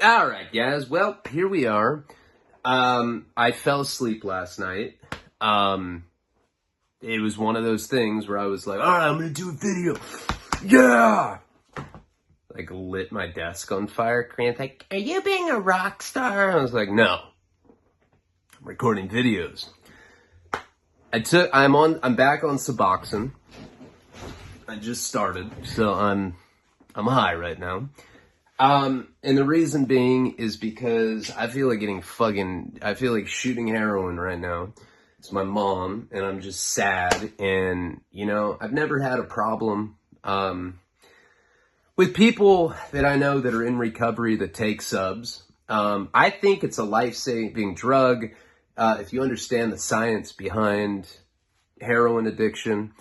All right, guys. Well, here we are. I fell asleep last night. It was one of those things where I was like, all right, I'm going to do a video. Yeah! Like, lit my desk on fire. Grant's like, are you being a rock star? I was like, no. I'm recording videos. I'm back on Suboxone. I just started, so I'm high right now. And the reason being is because I feel like shooting heroin right now. It's my mom, and I'm just sad. And, I've never had a problem, with people that I know that are in recovery that take subs. I think it's a life-saving drug. If you understand the science behind heroin addiction,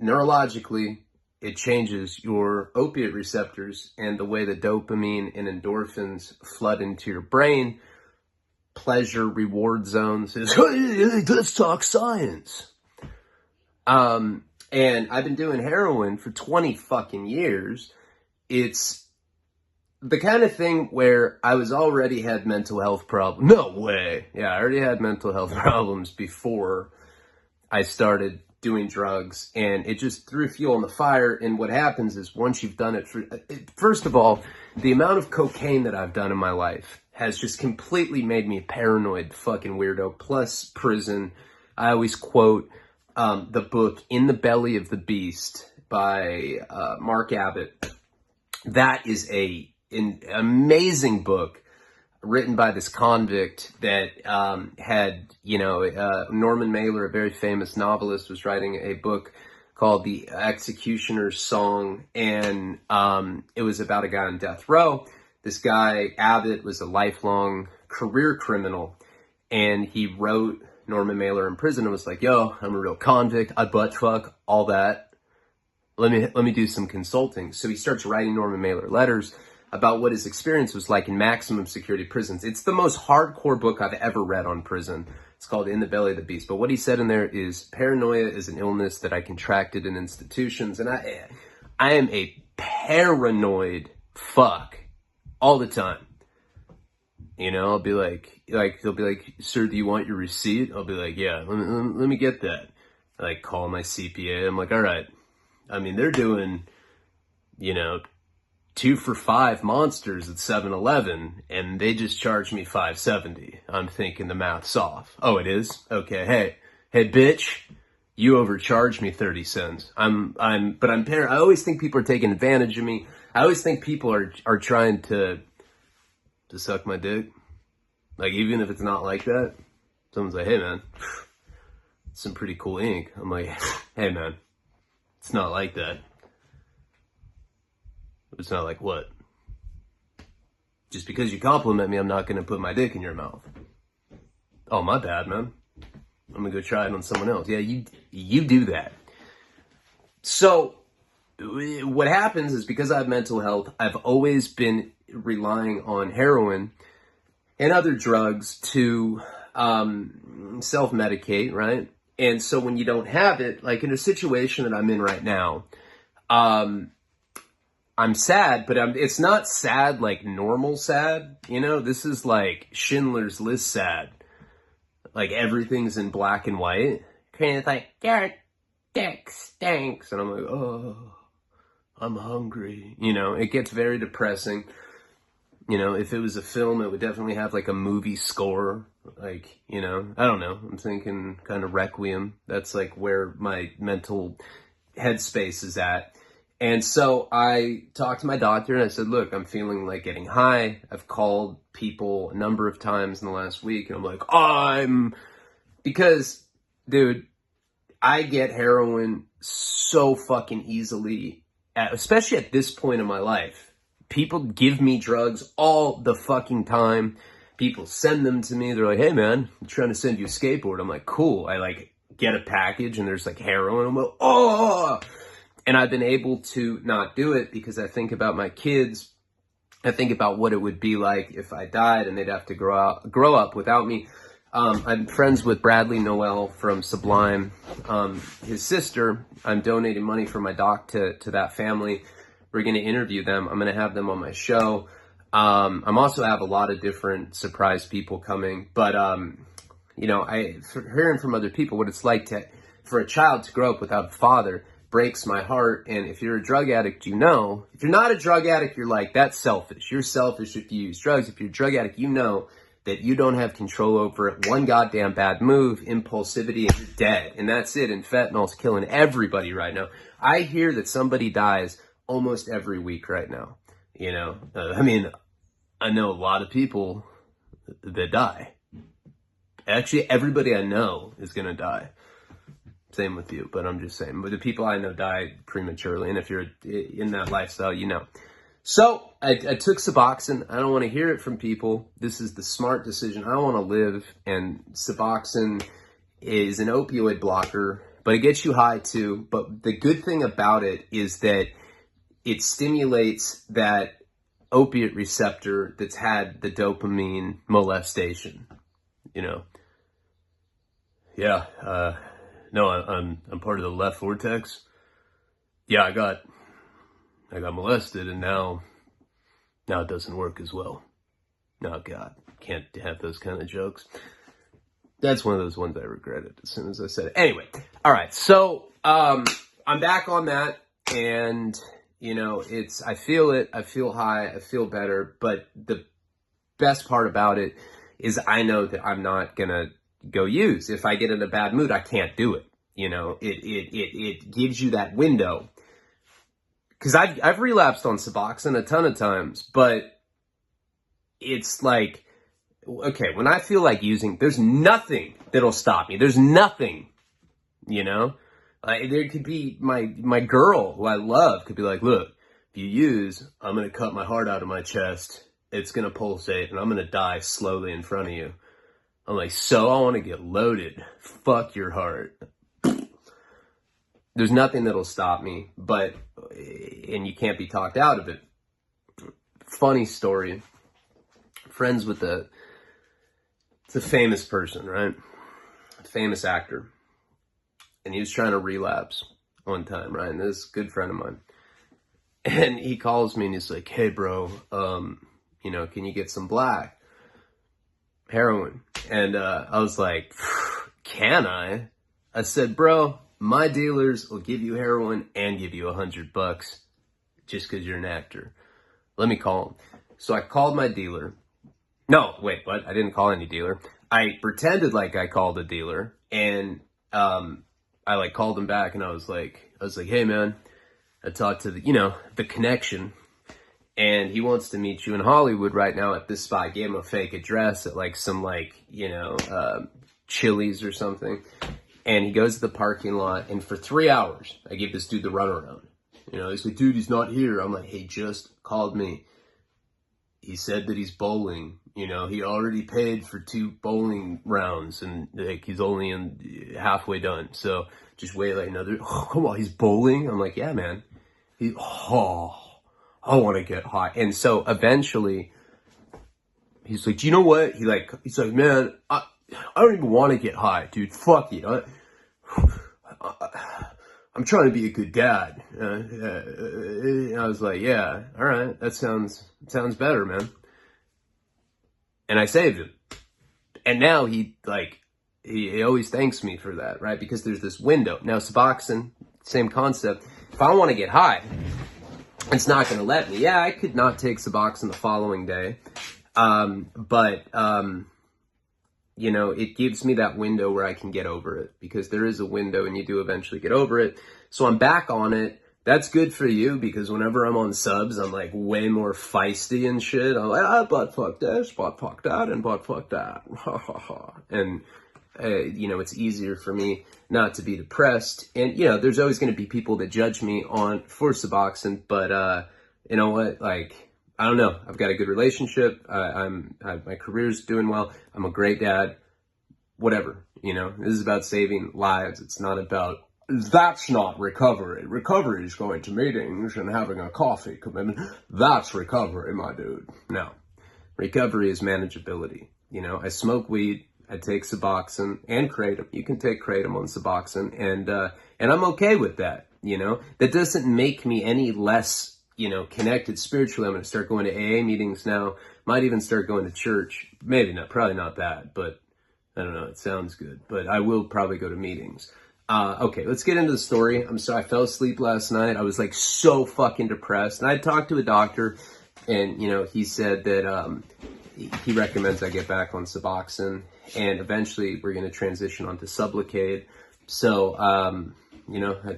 neurologically, it changes your opiate receptors and the way the dopamine and endorphins flood into your brain. Pleasure reward zones is, let's talk science. And I've been doing heroin for 20 fucking years. It's the kind of thing where I already had mental health problems. No way. Yeah, I already had mental health problems before I started doing drugs, and it just threw fuel on the fire. And what happens is once you've done it first of all, the amount of cocaine that I've done in my life has just completely made me a paranoid fucking weirdo, plus prison. I always quote the book In the Belly of the Beast by Mark Abbott. That is an amazing book written by this convict that had, Norman Mailer, a very famous novelist, was writing a book called The Executioner's Song, and it was about a guy on death row. This guy, Abbott, was a lifelong career criminal, and he wrote Norman Mailer in prison and was like, yo, I'm a real convict, I butt fuck, all that. Let me do some consulting. So he starts writing Norman Mailer letters about what his experience was like in maximum security prisons. It's the most hardcore book I've ever read on prison. It's called In the Belly of the Beast. But what he said in there is paranoia is an illness that I contracted in institutions. And I am a paranoid fuck all the time. I'll be like, they'll be like, sir, do you want your receipt? I'll be like, yeah, let me get that. I call my CPA. I'm like, all right. I mean, they're doing, 2 for $5 monsters at 7-Eleven, and they just charged me $5.70. I'm thinking the math's off. Oh, it is? Okay. Hey, bitch, you overcharged me 30 cents. I always think people are taking advantage of me. I always think people are trying to suck my dick. Like, even if it's not like that, someone's like, hey, man, some pretty cool ink. I'm like, hey, man, it's not like that. It's not like what? Just because you compliment me, I'm not going to put my dick in your mouth. Oh, my bad, man. I'm going to go try it on someone else. Yeah, you do that. So what happens is because I have mental health, I've always been relying on heroin and other drugs to self-medicate, right? And so when you don't have it, like in a situation that I'm in right now, I'm sad, but it's not sad like normal sad, This is like Schindler's List sad. Like everything's in black and white. Kind of like, your dick stinks. And I'm like, oh, I'm hungry. It gets very depressing. If it was a film, it would definitely have like a movie score. Like, I don't know. I'm thinking kind of Requiem. That's like where my mental headspace is at. And so I talked to my doctor and I said, look, I'm feeling like getting high. I've called people a number of times in the last week and I'm like, because, dude, I get heroin so fucking easily, especially at this point in my life. People give me drugs all the fucking time. People send them to me. They're like, hey man, I'm trying to send you a skateboard. I'm like, cool. I get a package and there's heroin. I'm like, oh! And I've been able to not do it because I think about my kids. I think about what it would be like if I died and they'd have to grow up without me. I'm friends with Bradley Noel from Sublime. His sister, I'm donating money for my doc to that family. We're going to interview them. I'm going to have them on my show. I'm also have a lot of different surprise people coming, but hearing from other people what it's like for a child to grow up without a father breaks my heart. And if you're a drug addict, if you're not a drug addict, you're like, that's selfish. You're selfish if you use drugs. If you're a drug addict, you know that you don't have control over it. One goddamn bad move, impulsivity, and you're dead. And that's it. And fentanyl's killing everybody right now. I hear that somebody dies almost every week right now. I know a lot of people that die. Actually, everybody I know is going to die. Same with you, but I'm just saying. But the people I know die prematurely, and if you're in that lifestyle, you know. So I took Suboxone. I don't want to hear it from people. This is the smart decision. I don't want to live, and Suboxone is an opioid blocker, but it gets you high too. But the good thing about it is that it stimulates that opiate receptor that's had the dopamine molestation, Yeah, no, I'm part of the left vortex. Yeah, I got molested, and now it doesn't work as well. Oh God, can't have those kind of jokes. That's one of those ones I regretted as soon as I said it. Anyway, all right, so I'm back on that, and I feel it. I feel high. I feel better. But the best part about it is I know that I'm not gonna go use. If I get in a bad mood, I can't do it. It gives you that window. Because I've relapsed on Suboxone a ton of times, but it's like, okay, when I feel like using, there's nothing that'll stop me. There's nothing, there could be my girl who I love could be like, look, if you use, I'm going to cut my heart out of my chest. It's going to pulsate and I'm going to die slowly in front of you. I'm like, so I want to get loaded. Fuck your heart. There's nothing that'll stop me, and you can't be talked out of it. Funny story. Friends with it's a famous person, right? A famous actor. And he was trying to relapse one time, right? And this is a good friend of mine. And he calls me and he's like, hey bro, can you get some black heroin? And I was like, can I? I said, bro, my dealers will give you heroin and give you $100 just because you're an actor. Let me call him. So I called my dealer. No, wait, what? I didn't call any dealer. I pretended like I called a dealer, and I called him back, and I was like, hey man, I talked to the connection, and he wants to meet you in Hollywood right now at this spot. I gave him a fake address at some Chili's or something. And he goes to the parking lot, and for 3 hours, I give this dude the runaround. He's like, dude, he's not here. I'm like, hey, just called me. He said that he's bowling. He already paid for 2 bowling rounds, and he's only halfway done. So just wait another. Oh, come on, he's bowling. I'm like, yeah, man. I want to get high. And so eventually, he's like, do you know what? He's like, man, I don't even want to get high, dude. Fuck it. I'm trying to be a good dad. And I was like, yeah, all right. That sounds better, man. And I saved him. And now he always thanks me for that, right? Because there's this window. Now, Suboxone, same concept. If I want to get high, it's not going to let me. Yeah, I could not take Suboxone the following day. It gives me that window where I can get over it, because there is a window and you do eventually get over it. So I'm back on it. That's good for you, because whenever I'm on subs, I'm way more feisty and shit. I'm like, butt fuck this, butt fuck that, and butt fuck that. And, it's easier for me not to be depressed. And, there's always going to be people that judge me for Suboxone, but, you know what, I don't know. I've got a good relationship. My career's doing well. I'm a great dad. Whatever, This is about saving lives. It's not about, that's not recovery. Recovery is going to meetings and having a coffee commitment. That's recovery, my dude. No. Recovery is manageability. I smoke weed. I take Suboxone and Kratom. You can take Kratom on Suboxone, and I'm okay with that. That doesn't make me any less connected spiritually. I'm going to start going to AA meetings now. Might even start going to church. Maybe not, probably not that, but I don't know. It sounds good, but I will probably go to meetings. Okay, let's get into the story. I'm sorry, I fell asleep last night. I was like so fucking depressed. And I talked to a doctor, and he said that he recommends I get back on Suboxone, and eventually we're going to transition onto Sublocade. So, I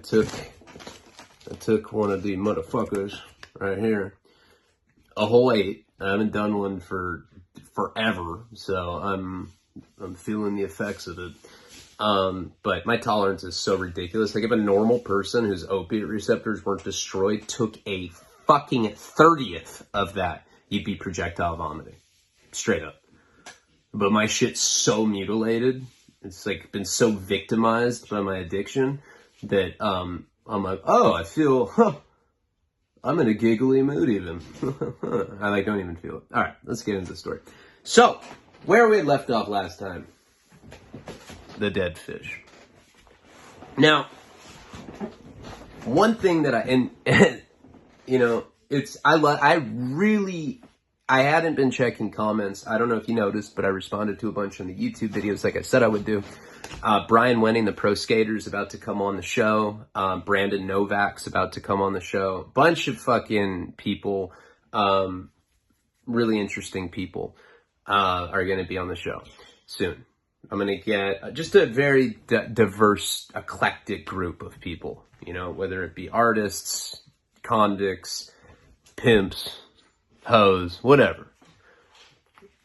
took one of the motherfuckers right here, a whole 8. I haven't done one for forever, so I'm feeling the effects of it. But my tolerance is so ridiculous. Like if a normal person whose opiate receptors weren't destroyed took a fucking 30th of that, you'd be projectile vomiting. Straight up. But my shit's so mutilated. It's like been so victimized by my addiction that, I'm like, oh, I feel, I'm in a giggly mood even. I don't even feel it. All right, let's get into the story. So, where we had left off last time. The dead fish. Now, one thing that I hadn't been checking comments. I don't know if you noticed, but I responded to a bunch on the YouTube videos like I said I would do. Brian Wenning, the pro skater, is about to come on the show. Brandon Novak's about to come on the show. Bunch of fucking people, really interesting people, are going to be on the show soon. I'm going to get just a very diverse, eclectic group of people, whether it be artists, convicts, pimps, hoes, whatever.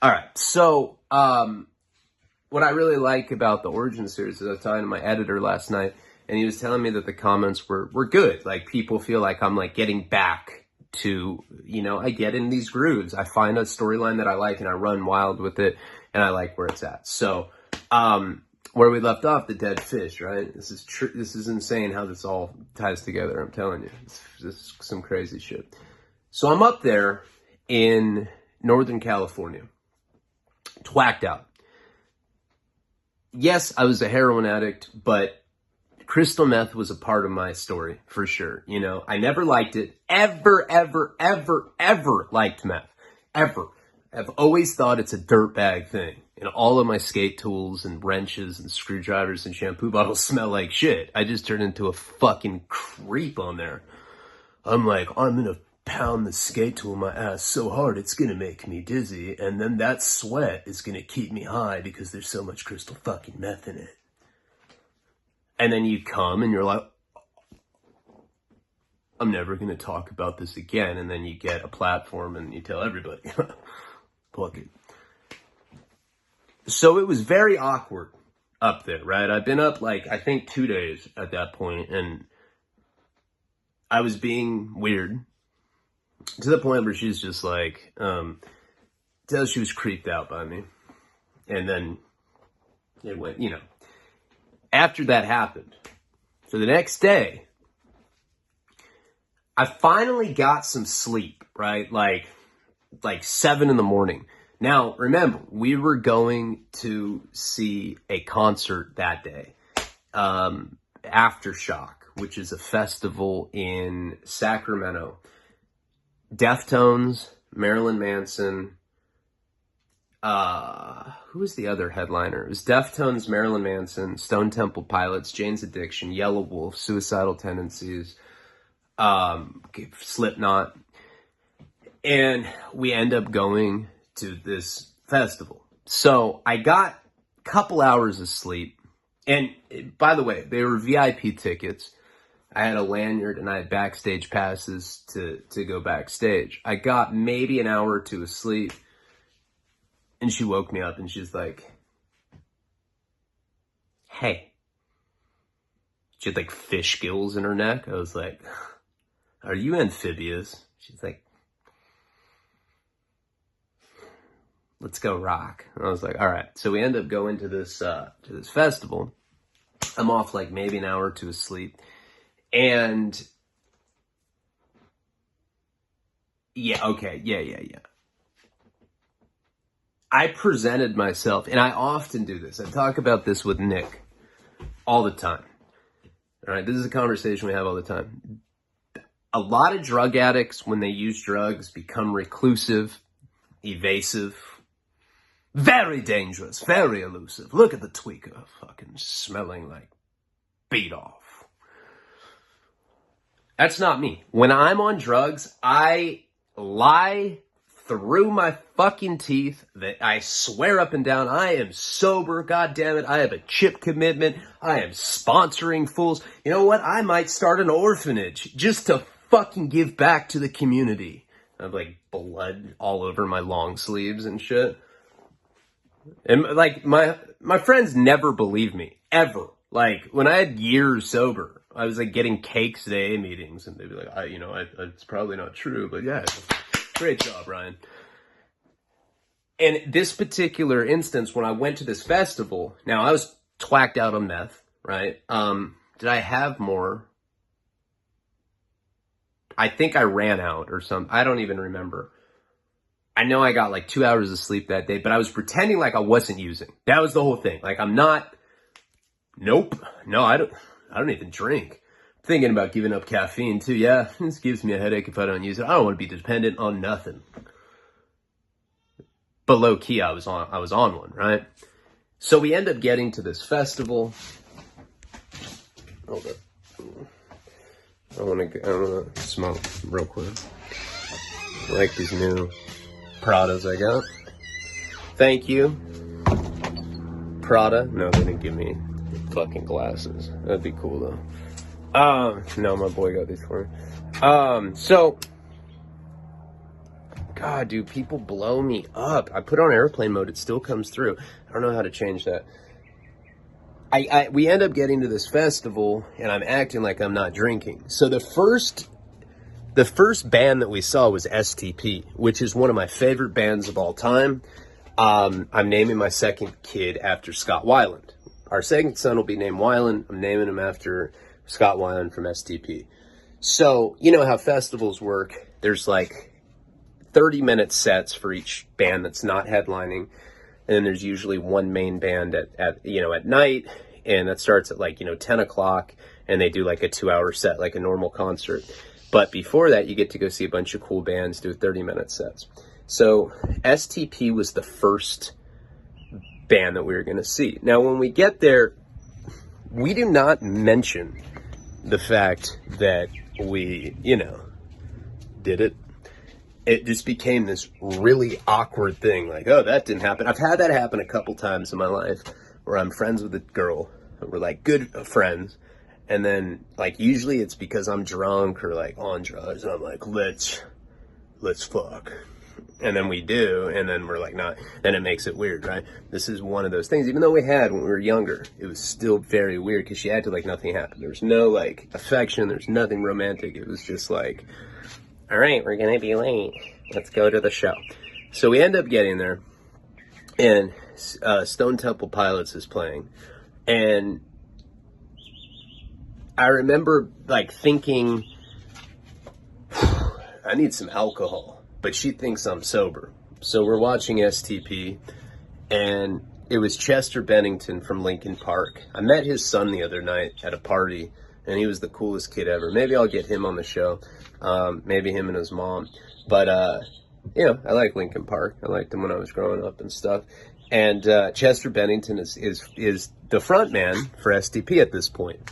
All right. So, what I really like about the Origin series is I was talking to my editor last night, and he was telling me that the comments were good. Like, people feel like I'm like getting back to, I get in these grooves. I find a storyline that I like and I run wild with it, and I like where it's at. So, where we left off, the dead fish, right? This is insane how this all ties together. I'm telling you, this is some crazy shit. So I'm up there in Northern California, twacked out. Yes, I was a heroin addict, but crystal meth was a part of my story for sure. I never liked it. Ever liked meth. Ever. I've always thought it's a dirtbag thing. And all of my skate tools and wrenches and screwdrivers and shampoo bottles smell like shit. I just turned into a fucking creep on there. I'm like, I'm gonna pound the skate tool in my ass so hard it's gonna make me dizzy. And then that sweat is gonna keep me high because there's so much crystal fucking meth in it. And then you come and you're like, I'm never gonna talk about this again. And then you get a platform and you tell everybody, fuck it. So it was very awkward up there, right? I've been up I think 2 days at that point, and I was being weird to the point where she's just like, she was creeped out by me. And then it went, after that happened, so the next day, I finally got some sleep, right? Like 7 a.m. Now, remember, we were going to see a concert that day, Aftershock, which is a festival in Sacramento. Deftones, Marilyn Manson, who was the other headliner? It was Deftones, Marilyn Manson, Stone Temple Pilots, Jane's Addiction, Yellow Wolf, Suicidal Tendencies, Slipknot, and we end up going to this festival. So I got a couple hours of sleep. And by the way, they were VIP tickets. I had a lanyard and I had backstage passes to go backstage. I got maybe an hour or 2 of sleep. And she woke me up and she's like, hey. She had fish gills in her neck. I was like, are you amphibious? She's like, let's go rock. And I was like, all right. So we end up going to this festival. I'm off maybe an hour or 2 of sleep. And yeah. I presented myself, and I often do this. I talk about this with Nick all the time. All right. This is a conversation we have all the time. A lot of drug addicts, when they use drugs, become reclusive, evasive, very dangerous, very elusive. Look at the tweaker, fucking smelling like beat off. That's not me. When I'm on drugs, I lie through my fucking teeth that I swear up and down I am sober, God damn it. I have a chip commitment. I am sponsoring fools. You know what? I might start an orphanage just to fucking give back to the community. I have like blood all over my long sleeves and shit. And like my friends never believed me, ever. Like when I had years sober, I was like getting cakes at AA meetings and they'd be like, it's probably not true, but yeah, great job, Ryan. And this particular instance, when I went to this festival, now I was twacked out on meth, right? Did I have more? I think I ran out or something. I don't even remember. I know I got like 2 hours of sleep that day, but I was pretending like I wasn't using. That was the whole thing. Like I'm not, nope. No, I don't even drink. I'm thinking about giving up caffeine too. Yeah, this gives me a headache if I don't use it. I don't want to be dependent on nothing. But low key, I was on one, right? So we end up getting to this festival. Hold up. I want to smoke real quick. I like these new Pradas I got. Thank you. Prada? No, they didn't give me fucking glasses. That'd be cool though. No, my boy got these for me. So, God, dude, people blow me up. I put on airplane mode, it still comes through. I don't know how to change that. We end up getting to this festival, and I'm acting like I'm not drinking. So the first band that we saw was STP, which is one of my favorite bands of all time. I'm naming my second kid after Scott Weiland. Our second son will be named Weiland. I'm naming him after Scott Weiland from STP. So, you know how festivals work. There's like 30-minute sets for each band that's not headlining. And then there's usually one main band at night, and that starts at 10 o'clock, and they do like a 2-hour set, like a normal concert. But before that, you get to go see a bunch of cool bands do 30-minute sets. So STP was the first band that we were going to see. Now, when we get there, we do not mention the fact that we, did it. It just became this really awkward thing. Like, oh, that didn't happen. I've had that happen a couple times in my life where I'm friends with a girl. We're like good friends. And then usually it's because I'm drunk or on drugs. And I'm like, let's fuck. And then we do. And then we're like, not. Then it makes it weird, right? This is one of those things. Even though we had when we were younger, it was still very weird because she acted like nothing happened. There was no affection. There's nothing romantic. It was just like, all right, we're going to be late. Let's go to the show. So we end up getting there, and Stone Temple Pilots is playing. And I remember thinking, I need some alcohol, but she thinks I'm sober. So we're watching STP, and it was Chester Bennington from Linkin Park. I met his son the other night at a party, and he was the coolest kid ever. Maybe I'll get him on the show. Maybe him and his mom. But, I like Linkin Park. I liked them when I was growing up and stuff. And Chester Bennington is the front man for STP at this point.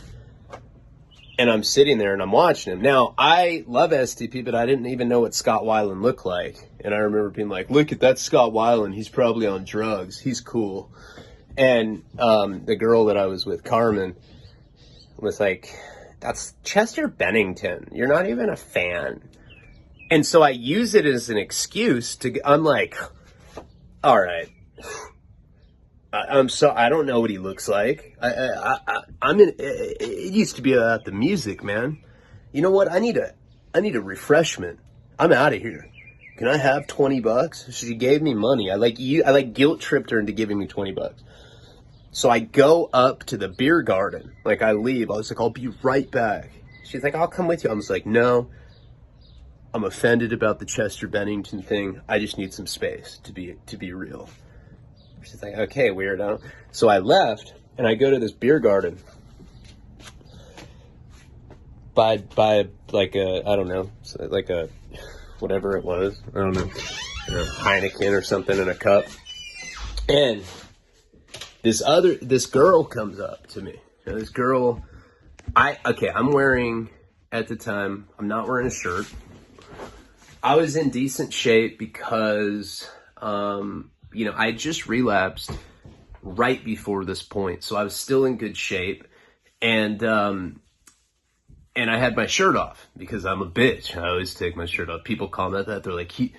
And I'm sitting there and I'm watching him. Now, I love STP, but I didn't even know what Scott Weiland looked like. And I remember being like, look at that Scott Weiland. He's probably on drugs. He's cool. And the girl that I was with, Carmen, was like, that's Chester Bennington. You're not even a fan. And so I use it as an excuse I'm like, all right. I don't know what he looks like. It used to be about the music, man. You know what? I need a refreshment. I'm out of here. Can I have $20? She gave me money. I guilt tripped her into giving me $20. So I go up to the beer garden. I leave. I was like, I'll be right back. She's like, I'll come with you. I was like, no, I'm offended about the Chester Bennington thing. I just need some space to be real. She's like, okay, weirdo. So I left, and I go to this beer garden by like a, I don't know, like a, whatever it was, I don't know, Heineken or something in a cup. And this girl comes up to me. This girl, I'm wearing, at the time, I'm not wearing a shirt. I was in decent shape because, I just relapsed right before this point. So I was still in good shape. And I had my shirt off because I'm a bitch. I always take my shirt off. People comment that. They're like, he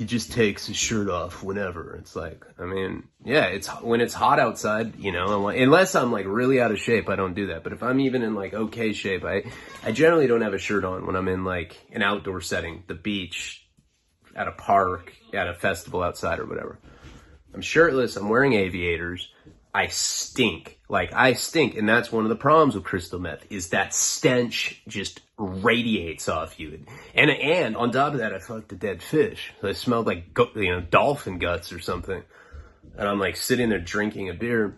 just takes his shirt off whenever. It's like, I mean, yeah, it's when it's hot outside, unless I'm like really out of shape, I don't do that. But if I'm even in like okay shape, I generally don't have a shirt on when I'm in like an outdoor setting, the beach, at a park, at a festival outside or whatever. I'm shirtless. I'm wearing aviators. I stink. And that's one of the problems with crystal meth, is that stench just radiates off you. And on top of that, I fucked a dead fish. So I smelled like, dolphin guts or something. And I'm like sitting there drinking a beer.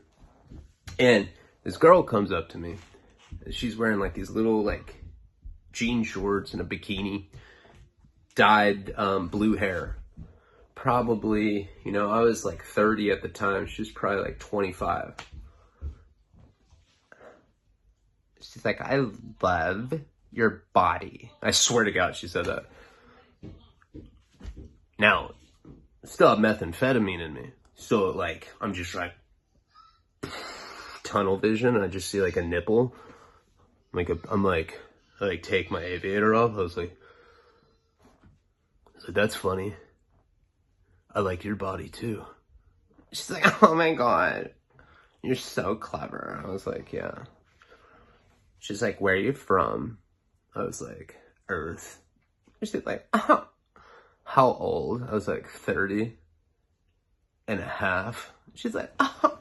And this girl comes up to me. She's wearing like these little like jean shorts and a bikini, dyed blue hair. Probably, I was like 30 at the time. She was probably like 25. She's like, I love your body. I swear to God, she said that. Now, I still have methamphetamine in me. So like, I'm just like, tunnel vision. I just see like a nipple. I take my aviator off. I was like, that's funny. I like your body too. She's like, oh my God, you're so clever. I was like, yeah. She's like, where are you from? I was like, Earth. She's like, oh, how old? I was like, 30 and a half. She's like, oh.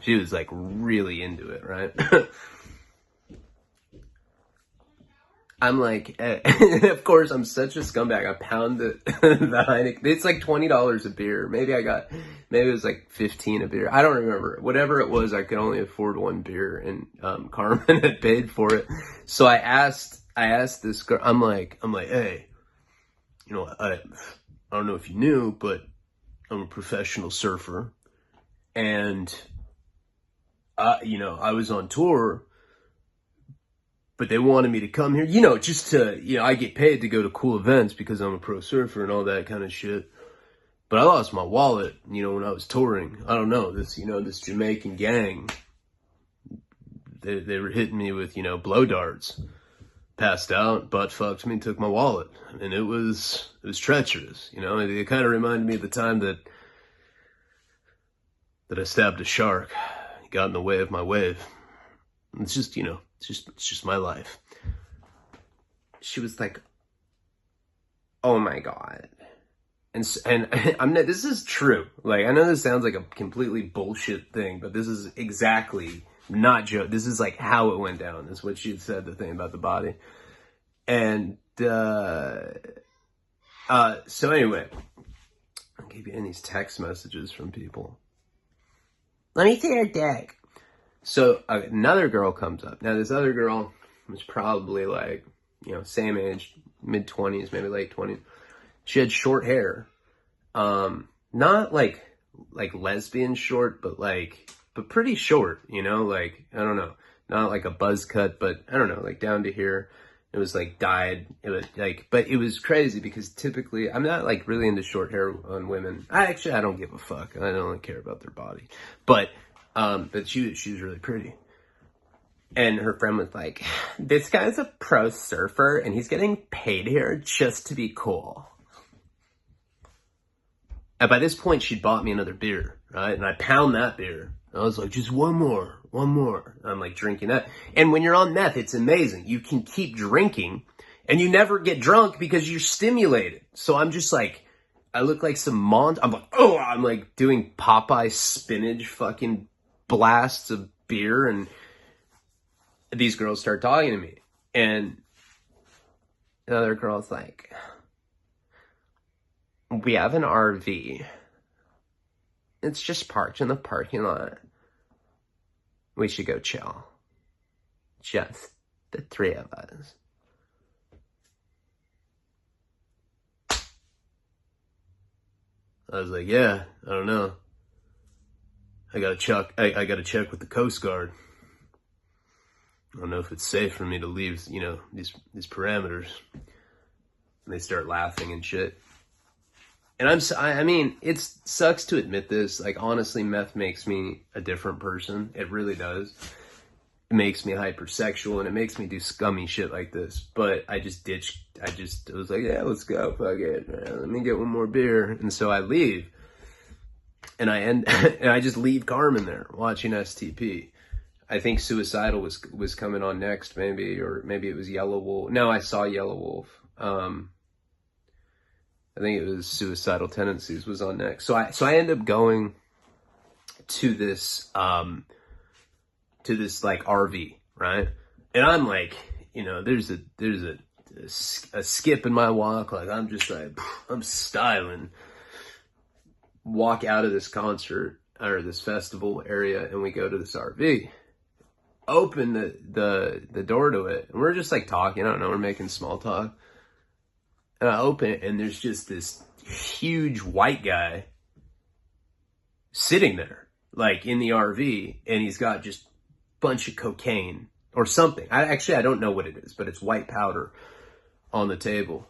She was like really into it, right? I'm like, of course, I'm such a scumbag. I pound the Heineken. It's like $20 a beer. Maybe it was like 15 a beer. I don't remember. Whatever it was, I could only afford one beer, and Carmen had paid for it. So I asked this girl. I'm like, hey, I don't know if you knew, but I'm a professional surfer, and I was on tour. But they wanted me to come here, just to, I get paid to go to cool events because I'm a pro surfer and all that kind of shit. But I lost my wallet, when I was touring. I don't know, this Jamaican gang, they were hitting me with, blow darts. Passed out, butt fucked me, took my wallet. And it was treacherous, It kind of reminded me of the time that I stabbed a shark. He got in the way of my wave. It's just, it's just my life. She was like, oh my God. And this is true. Like, I know this sounds like a completely bullshit thing, but this is exactly not joke. This is like how it went down. Is what she had said, the thing about the body. And, so anyway, I keep getting these text messages from people. Let me see your dick. So another girl comes up. Now this other girl was probably like, same age, mid-20s, maybe late 20s. She had short hair. Not like lesbian short, but pretty short, like, I don't know, not like a buzz cut, but I don't know, like down to here. It was like dyed. It was like, but it was crazy because typically I'm not like really into short hair on women. I don't give a fuck. I don't really care about their body, but she was really pretty. And her friend was like, this guy's a pro surfer and he's getting paid here just to be cool. And by this point, she'd bought me another beer, right? And I pound that beer. I was like, just one more. I'm like drinking that. And when you're on meth, it's amazing. You can keep drinking and you never get drunk because you're stimulated. So I'm just like, I look like some I'm like doing Popeye spinach fucking blasts of beer, and these girls start talking to me, and the other girl's like, we have an RV. It's just parked in the parking lot. We should go chill. Just The three of us. I was like, yeah, I don't know. I gotta check with the Coast Guard. I don't know if it's safe for me to leave, you know, these parameters. And they start laughing and shit. And I mean, it sucks to admit this. Like, honestly, meth makes me a different person. It really does. It makes me hypersexual and it makes me do scummy shit like this. But I was like, yeah, let's go. Fuck it. Man. Let me get one more beer. And so I leave. And and I just leave Carmen there watching STP. I think Suicidal was coming on next, maybe, or maybe it was Yellow Wolf. No, I saw Yellow Wolf. I think it was Suicidal Tendencies was on next. So I end up going to this like RV, right? And I'm like, you know, there's a skip in my walk. Like, I'm just like, I'm styling. Walk out of this concert or this festival area, and we go to this RV. Open the door to it, and we're just like talking. I don't know, we're making small talk. And I open it, and there's just this huge white guy sitting there, like in the RV, and he's got just a bunch of cocaine or something. I don't know what it is, but it's white powder on the table.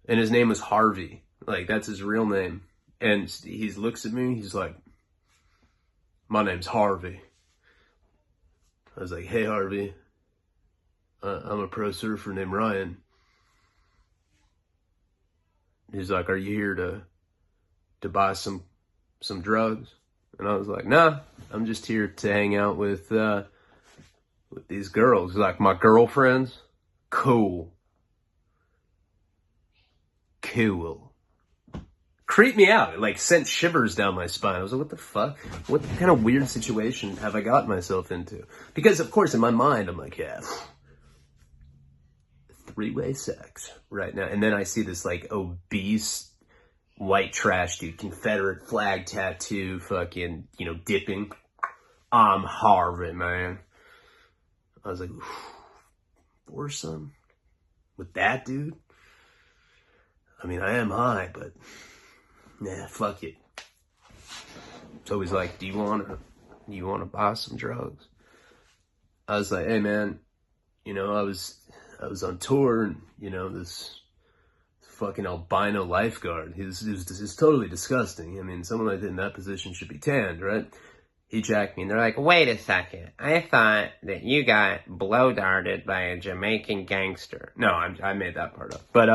And his name was Harvey. Like, that's his real name. And he looks at me, he's like, my name's Harvey. I was like, hey, Harvey, I'm a pro surfer named Ryan. He's like, are you here to buy some drugs? And I was like, nah, I'm just here to hang out with these girls. He's like, my girlfriends? Cool. Creeped me out. It like sent shivers down my spine. I was like, what the fuck? What kind of weird situation have I gotten myself into? Because, of course, in my mind, I'm like, yeah, three-way sex right now. And then I see this like obese white trash dude, Confederate flag tattoo, fucking, you know, dipping. I'm Harvey, man. I was like, foursome with that dude? I mean, I am high, but nah, fuck it. So he's like, do you wanna buy some drugs? I was like, hey man, you know, I was on tour, and you know, this fucking albino lifeguard, he's totally disgusting. I mean, someone like in that position should be tanned, right? He jacked me, and they're like, wait a second, I thought that you got blow darted by a Jamaican gangster. No, I made that part up. But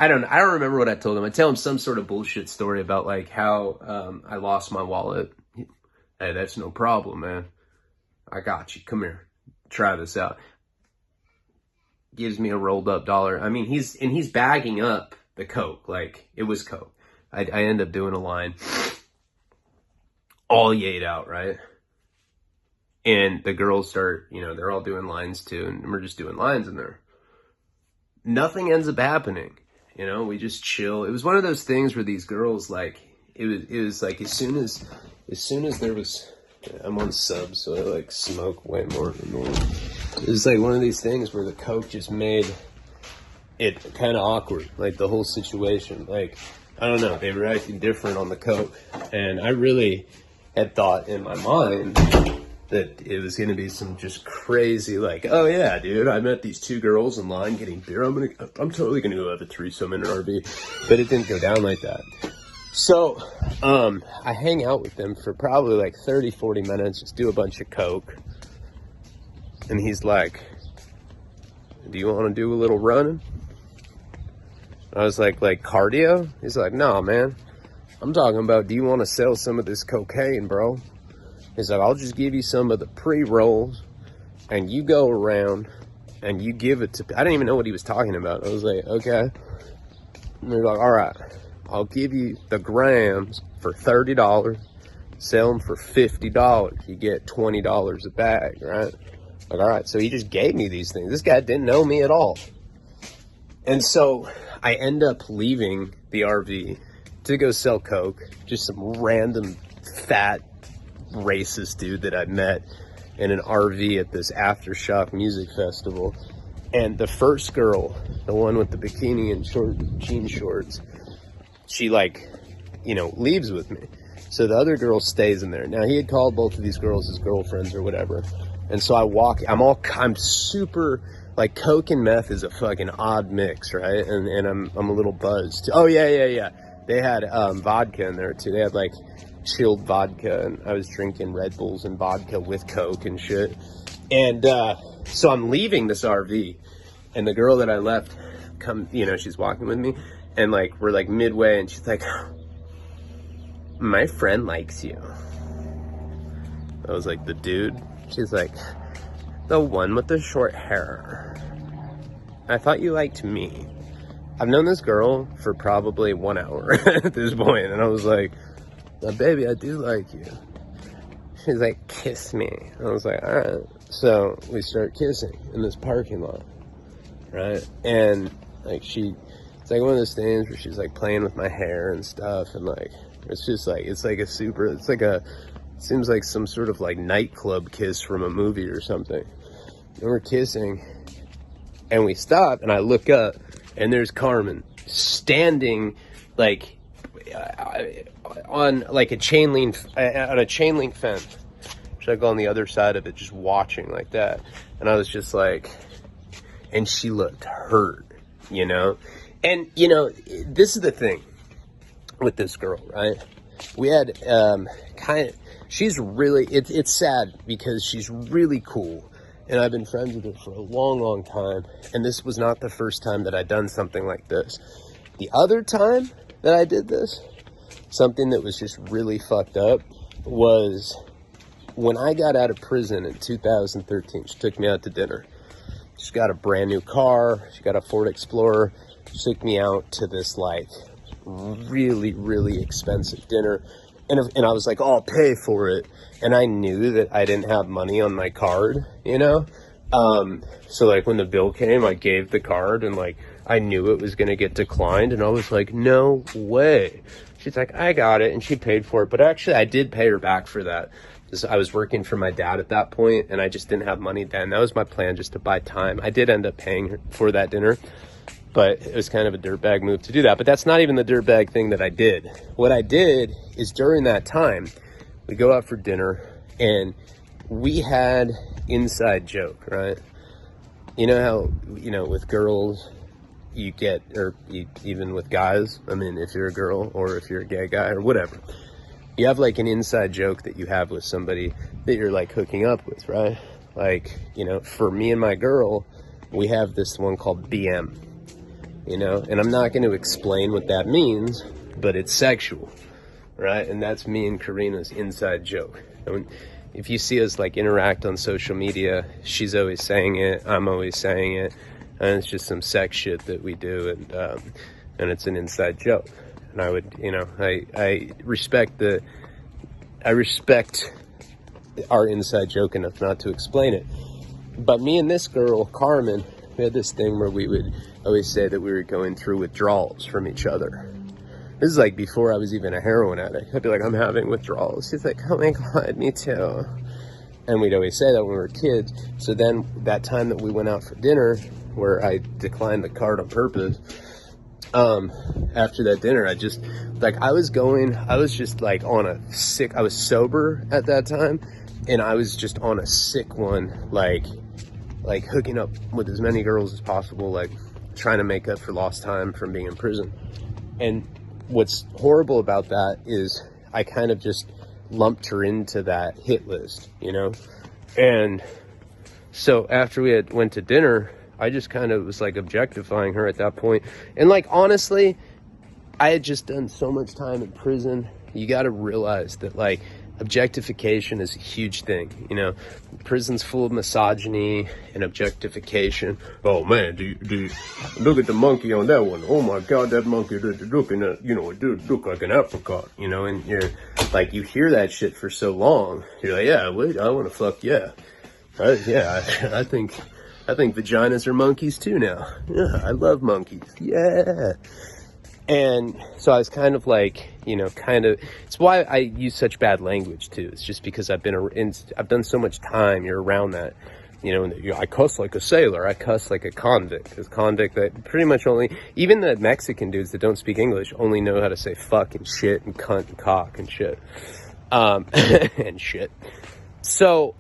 I don't remember what I told him. I tell him some sort of bullshit story about like how I lost my wallet. Hey, that's no problem, man. I got you. Come here. Try this out. Gives me a rolled up dollar. I mean, he's bagging up the coke. Like, it was coke. I end up doing a line. All yayed out, right? And the girls start, you know, they're all doing lines too. And we're just doing lines in there. Nothing ends up happening. You know, we just chill. It was one of those things where these girls, like, it was like as soon as there was, I'm on subs, so I like smoke way more than normal. It was like one of these things where the coke just made it kind of awkward, like the whole situation. Like, I don't know, they were acting different on the coke, and I really had thought in my mind that it was going to be some just crazy, like, oh yeah, dude, I met these two girls in line getting beer. I'm totally going to go have a threesome in an RV. But it didn't go down like that. So, I hang out with them for probably like 30, 40 minutes, just do a bunch of coke. And he's like, do you want to do a little running? I was like cardio? He's like, no, man. I'm talking about, do you want to sell some of this cocaine, bro? He's like, I'll just give you some of the pre-rolls, and you go around, and you give it to... I didn't even know what he was talking about. I was like, okay. And they're like, all right, I'll give you the grams for $30, sell them for $50. You get $20 a bag, right? Like, all right, so he just gave me these things. This guy didn't know me at all. And so I end up leaving the RV to go sell coke, just some random fat racist dude that I met in an RV at this Aftershock music festival. And the first girl, the one with the bikini and jean shorts, she like, you know, leaves with me. So the other girl stays in there. Now he had called both of these girls his girlfriends or whatever. And so I walk, I'm super, like, coke and meth is a fucking odd mix, right? And I'm a little buzzed. Oh yeah. They had vodka in there too. They had like chilled vodka, and I was drinking Red Bulls and vodka with coke and shit. And so I'm leaving this RV, and the girl that I left you know, she's walking with me, and like we're like midway, and she's like, my friend likes you. I was like, the dude? She's like, the one with the short hair. I thought you liked me. I've known this girl for probably 1 hour at this point, and I was like, oh, baby, I do like you. She's like, kiss me. I was like, all right. So we start kissing in this parking lot, right? And like it's like one of those things where she's like playing with my hair and stuff, and like it's just like it seems like some sort of like nightclub kiss from a movie or something. And we're kissing, and we stop, and I look up, and there's Carmen standing like on like a chain link fence. She's like on the other side of it, just watching like that. And I was just like, and she looked hurt, you know? And, you know, this is the thing with this girl, right? We had she's really, it's sad because she's really cool. And I've been friends with her for a long, long time. And this was not the first time that I'd done something like this. The other time that I did this, something that was just really fucked up, was when I got out of prison in 2013. She took me out to dinner. She's got a brand new car. She got a Ford Explorer. She took me out to this like really, really expensive dinner. And I was like, oh, I'll pay for it. And I knew that I didn't have money on my card, you know? So like when the bill came, I gave the card, and like I knew it was going to get declined. And I was like, no way. She's like, I got it. And she paid for it. But actually I did pay her back for that, because I was working for my dad at that point, and I just didn't have money then. That was my plan, just to buy time. I did end up paying her for that dinner, but it was kind of a dirtbag move to do that. But that's not even the dirtbag thing that I did. What I did is during that time, we go out for dinner, and we had inside joke, right? You know how, you know, with girls, you get, or even with guys, I mean, if you're a girl or if you're a gay guy or whatever, you have like an inside joke that you have with somebody that you're like hooking up with, right? Like, you know, for me and my girl, we have this one called BM, you know, and I'm not going to explain what that means, but it's sexual, right? And that's me and Karina's inside joke. And if you see us like interact on social media, she's always saying it, I'm always saying it, and it's just some sex shit that we do, and it's an inside joke. And I would, you know, I respect our inside joke enough not to explain it. But me and this girl, Carmen, we had this thing where we would always say that we were going through withdrawals from each other. This is like before I was even a heroin addict. I'd be like, I'm having withdrawals. She's like, oh my God, me too. And we'd always say that when we were kids. So then that time that we went out for dinner, where I declined the card on purpose, after that dinner, I was just like on a sick, I was sober at that time, and I was just on a sick one, like hooking up with as many girls as possible, like trying to make up for lost time from being in prison. And what's horrible about that is I kind of just lumped her into that hit list, you know? And so after we went to dinner, I just kind of was like objectifying her at that point. And like, honestly, I had just done so much time in prison. You got to realize that like objectification is a huge thing, you know? Prison's full of misogyny and objectification. Oh man, do you look at the monkey on that one? Oh my God, that monkey looking at, you know, it did look like an apricot, you know? And you're like, you hear that shit for so long. You're like, yeah, wait, I want to fuck, yeah. I think vaginas are monkeys too now. Yeah, I love monkeys. Yeah. And so I was kind of like, it's why I use such bad language too. It's just because I've done so much time. You're around that, I cuss like a sailor. I cuss like a convict. Because convict, that pretty much only, even the Mexican dudes that don't speak English only know how to say fuck and shit and cunt and cock and shit. And shit. So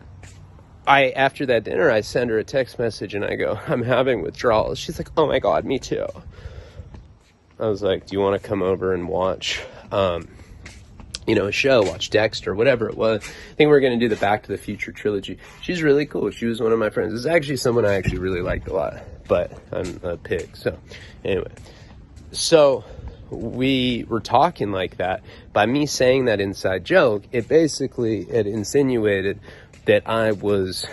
after that dinner, I send her a text message and I go, I'm having withdrawals. She's like, oh my God, me too. I was like, do you want to come over and watch, a show, watch Dexter, whatever it was. I think we're going to do the Back to the Future trilogy. She's really cool. She was one of my friends. This is actually someone I actually really liked a lot, but I'm a pig. So anyway, so we were talking like that. By me saying that inside joke, it insinuated that I was,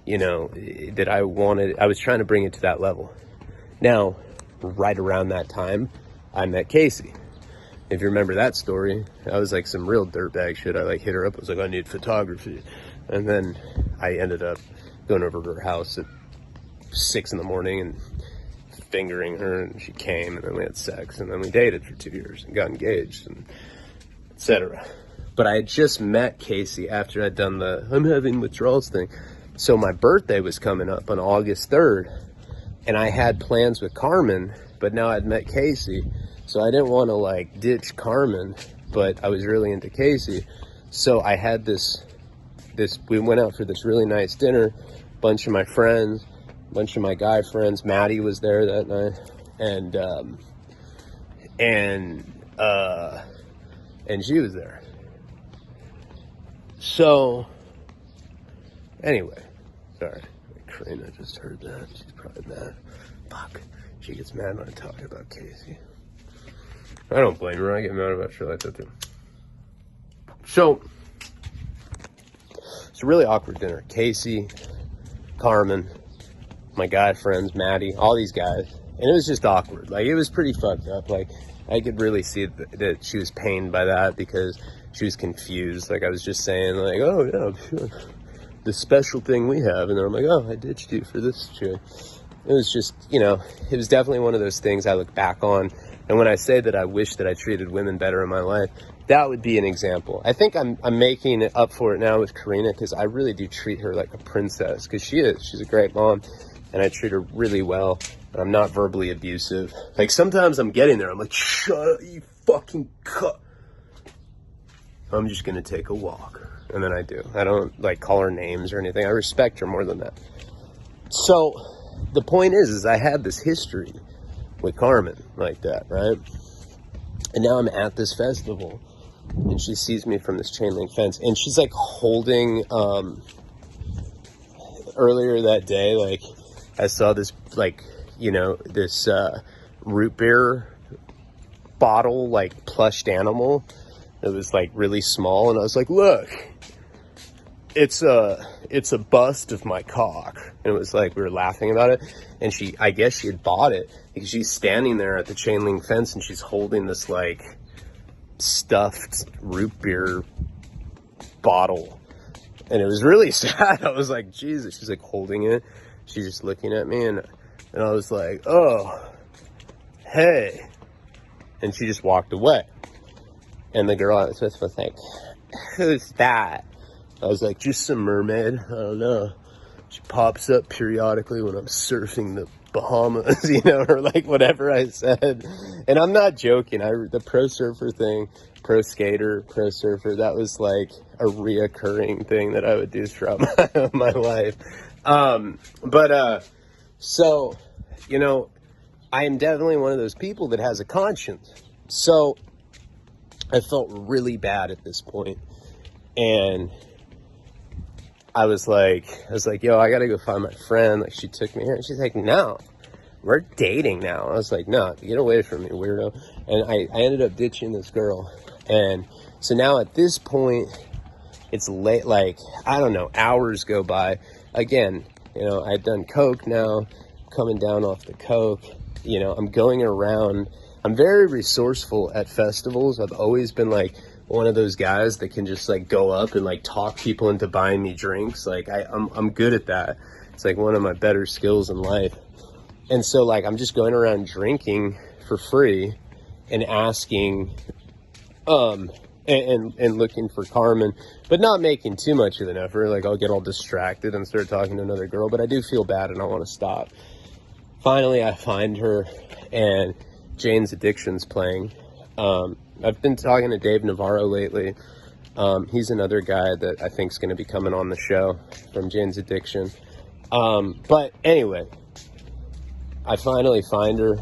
I was trying to bring it to that level. Now, right around that time, I met Casey. If you remember that story, that was like some real dirtbag shit. I hit her up. I was like, I need photography. And then I ended up going over to her house at 6 a.m. and fingering her, and she came, and then we had sex, and then we dated for 2 years and got engaged, and etc. But I had just met Casey after I'd done the I'm having withdrawals thing. So my birthday was coming up on August 3rd. And I had plans with Carmen, but now I'd met Casey. So I didn't want to ditch Carmen, but I was really into Casey. So I had we went out for this really nice dinner, bunch of my friends, bunch of my guy friends. Maddie was there that night. And she was there. So anyway, sorry. Karina just heard that. She's probably mad. Fuck. She gets mad when I talk about Casey. I don't blame her. I get mad about shit like that too. So, it's a really awkward dinner. Casey, Carmen, my guy friends, Maddie, all these guys. And it was just awkward. It was pretty fucked up. I could really see that she was pained by that because she was confused. I was just saying, oh, yeah, sure. The special thing we have, and then I'm like, oh, I ditched you for this chick. It was just, it was definitely one of those things I look back on, and when I say that I wish that I treated women better in my life, that would be an example. I think I'm making it up for it now with Karina, because I really do treat her like a princess, because she's a great mom, and I treat her really well, and I'm not verbally abusive. Sometimes I'm getting there, I'm like, shut up, you fucking cunt. I'm just gonna take a walk. And then I do. I don't call her names or anything. I respect her more than that. So the point is I had this history with Carmen like that, right? And now I'm at this festival and she sees me from this chain link fence and she's holding, earlier that day, I saw this, this, root beer bottle, plushed animal. It was really small, and I was like, look, it's a bust of my cock. And it was we were laughing about it, and I guess she had bought it because she's standing there at the chain link fence and she's holding this stuffed root beer bottle. And it was really sad. I was like, Jesus. She's holding it. She's just looking at me, and I was like, oh, hey. And she just walked away. And the girl I was with was like, who's that? I was like, just some mermaid. I don't know. She pops up periodically when I'm surfing the Bahamas, or whatever I said. And I'm not joking. The pro surfer thing, pro skater, pro surfer, that was a reoccurring thing that I would do throughout my life. So, I am definitely one of those people that has a conscience. So I felt really bad at this point, and I was like, yo, I gotta go find my friend. She took me here, and she's like, no, we're dating now. I was like, no, get away from me, weirdo. And I ended up ditching this girl, and so now at this point, it's late. I don't know, hours go by. Again, I've done coke now, coming down off the coke. I'm going around. I'm very resourceful at festivals. I've always been one of those guys that can just go up and talk people into buying me drinks. I'm good at that. It's one of my better skills in life. And so I'm just going around drinking for free and asking, and looking for Carmen, but not making too much of an effort. Like, I'll get all distracted and start talking to another girl, but I do feel bad and I want to stop. Finally, I find her, and Jane's Addiction's playing. I've been talking to Dave Navarro lately. He's another guy that I think is going to be coming on the show from Jane's Addiction. But anyway, I finally find her.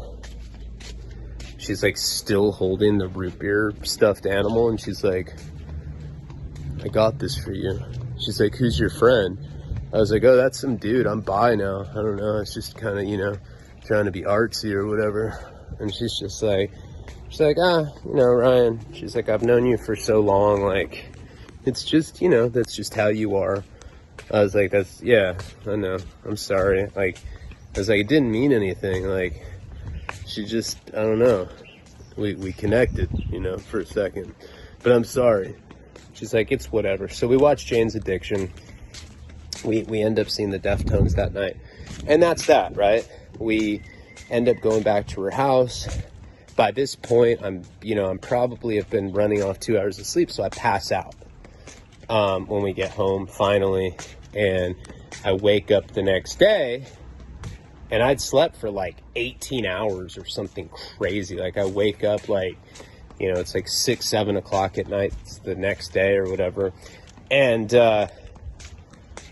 She's like still holding the root beer stuffed animal, and she's like, I got this for you. She's like, who's your friend? I was like, oh, that's some dude. I'm bi now. I don't know. It's just kind of, you know, trying to be artsy or whatever. And she's just like, you know, Ryan. She's like, I've known you for so long. Like, it's just, you know, that's just how you are. I was like, yeah, I know. I'm sorry. Like, I was like, it didn't mean anything. Like, she just, I don't know. We connected, you know, for a second. But I'm sorry. She's like, it's whatever. So we watched Jane's Addiction. We end up seeing the Deftones that night. And that's that, right? We end up going back to her house. By this point, I'm probably have been running off 2 hours of sleep, so I pass out when we get home finally. And I wake up the next day, and I'd slept for like 18 hours or something crazy. Like, I wake up like, you know, it's like 6, 7 o'clock at night the next day or whatever. And I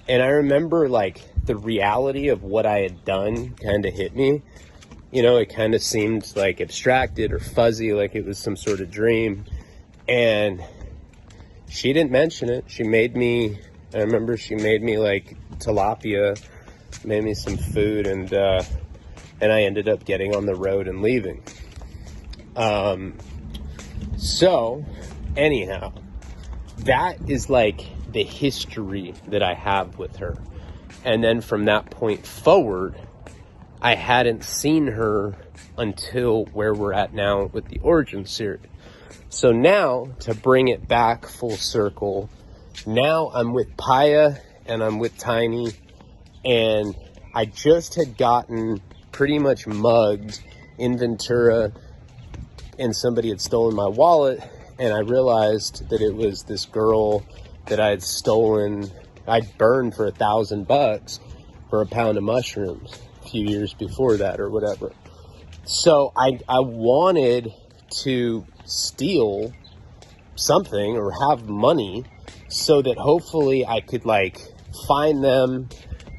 remember like the reality of what I had done kind of hit me. You know, it kind of seemed like abstracted or fuzzy, like it was some sort of dream. And she didn't mention it. I remember she made me like tilapia, made me some food, and I ended up getting on the road and leaving. So anyhow, that is like the history that I have with her. And then from that point forward, I hadn't seen her until where we're at now with the Origin series. So now, to bring it back full circle, now I'm with Paya and I'm with Tiny, and I just had gotten pretty much mugged in Ventura, and somebody had stolen my wallet, and I realized that it was this girl that I had stolen. I'd burned for $1,000 for a pound of mushrooms a few years before that or whatever. So I wanted to steal something or have money so that hopefully I could like find them.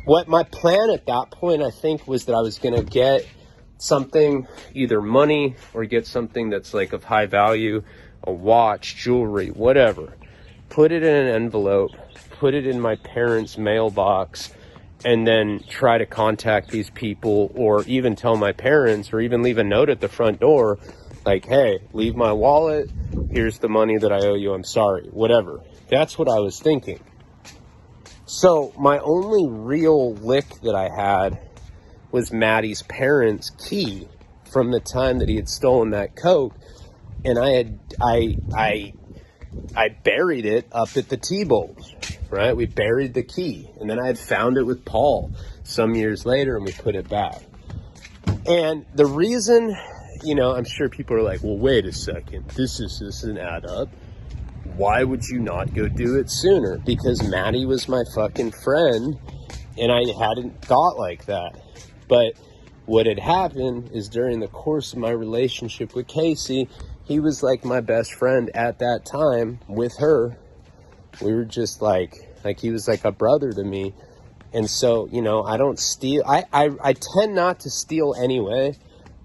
What my plan at that point, I think, was that I was going to get something, either money or get something that's like of high value, a watch, jewelry, whatever. Put it in an envelope, put it in my parents' mailbox, and then try to contact these people, or even tell my parents, or even leave a note at the front door like, hey, leave my wallet, here's the money that I owe you, I'm sorry, whatever. That's what I was thinking. So my only real lick that I had was Maddie's parents' key from the time that he had stolen that coke, and I buried it up at the T-Bowls, right? We buried the key, and then I had found it with Paul some years later, and we put it back. And the reason, you know, I'm sure people are like, well, wait a second, this doesn't add up. Why would you not go do it sooner? Because Maddie was my fucking friend, and I hadn't thought like that. But what had happened is, during the course of my relationship with Casey, he was like my best friend at that time with her. We were just like he was like a brother to me. And so, you know, I don't steal. I tend not to steal anyway.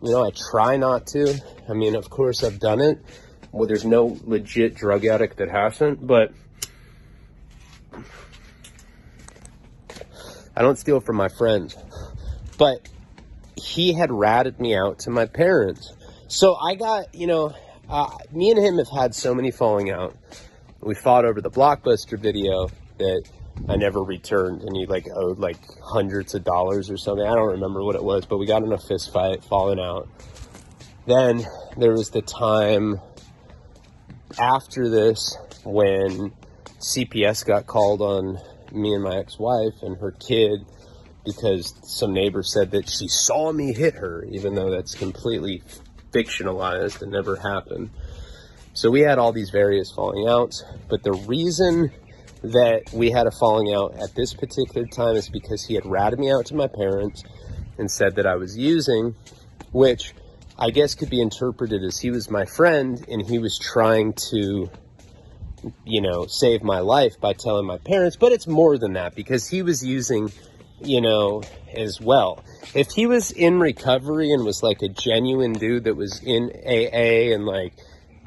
You know, I try not to. I mean, of course I've done it. Well, there's no legit drug addict that hasn't, but I don't steal from my friends. But he had ratted me out to my parents. So I got, you know, me and him have had so many falling out. We fought over the Blockbuster video that I never returned, and he like owed like hundreds of dollars or something. I don't remember what it was, but we got in a fist fight, falling out. Then there was the time after this when CPS got called on me and my ex-wife and her kid, because some neighbor said that she saw me hit her, even though that's completely fictionalized and never happened. So we had all these various falling outs, but the reason that we had a falling out at this particular time is because he had ratted me out to my parents and said that I was using, which I guess could be interpreted as he was my friend and he was trying to, you know, save my life by telling my parents. But it's more than that, because he was using, you know, as well. If he was in recovery and was like a genuine dude that was in AA and like,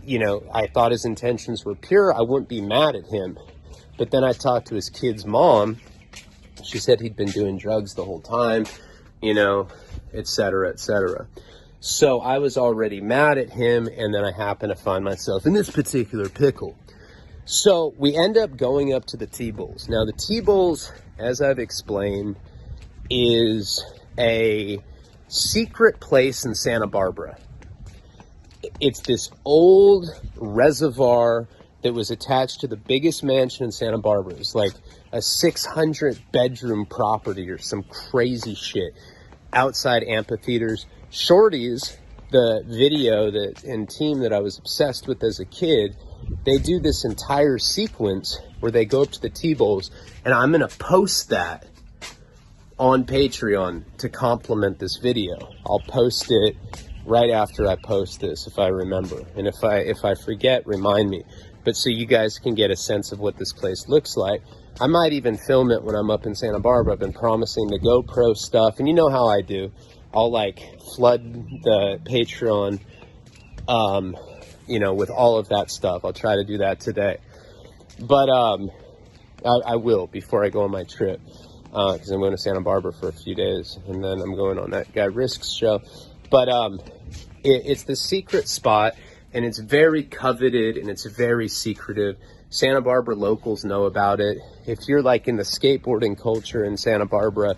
you know, I thought his intentions were pure, I wouldn't be mad at him. But then I talked to his kid's mom. She said he'd been doing drugs the whole time, you know, et cetera, et cetera. So I was already mad at him, and then I happened to find myself in this particular pickle. So we end up going up to the T-Bowls. Now, the T-Bowls, as I've explained, is a secret place in Santa Barbara. It's this old reservoir that was attached to the biggest mansion in Santa Barbara. It's like a 600-bedroom property or some crazy shit. Outside amphitheaters. Shorties, the video that and team that I was obsessed with as a kid, they do this entire sequence where they go up to the T-Bowls, and I'm going to post that on Patreon to complement this video. I'll post it right after I post this, if I remember. And if I forget, remind me. But so you guys can get a sense of what this place looks like. I might even film it when I'm up in Santa Barbara. I've been promising the GoPro stuff, and you know how I do. I'll like flood the Patreon, you know, with all of that stuff. I'll try to do that today. But I will before I go on my trip, because I'm going to Santa Barbara for a few days, and then I'm going on that Guy Risks show. But it's the secret spot, and it's very coveted, and it's very secretive. Santa Barbara locals know about it. If you're like in the skateboarding culture in Santa Barbara,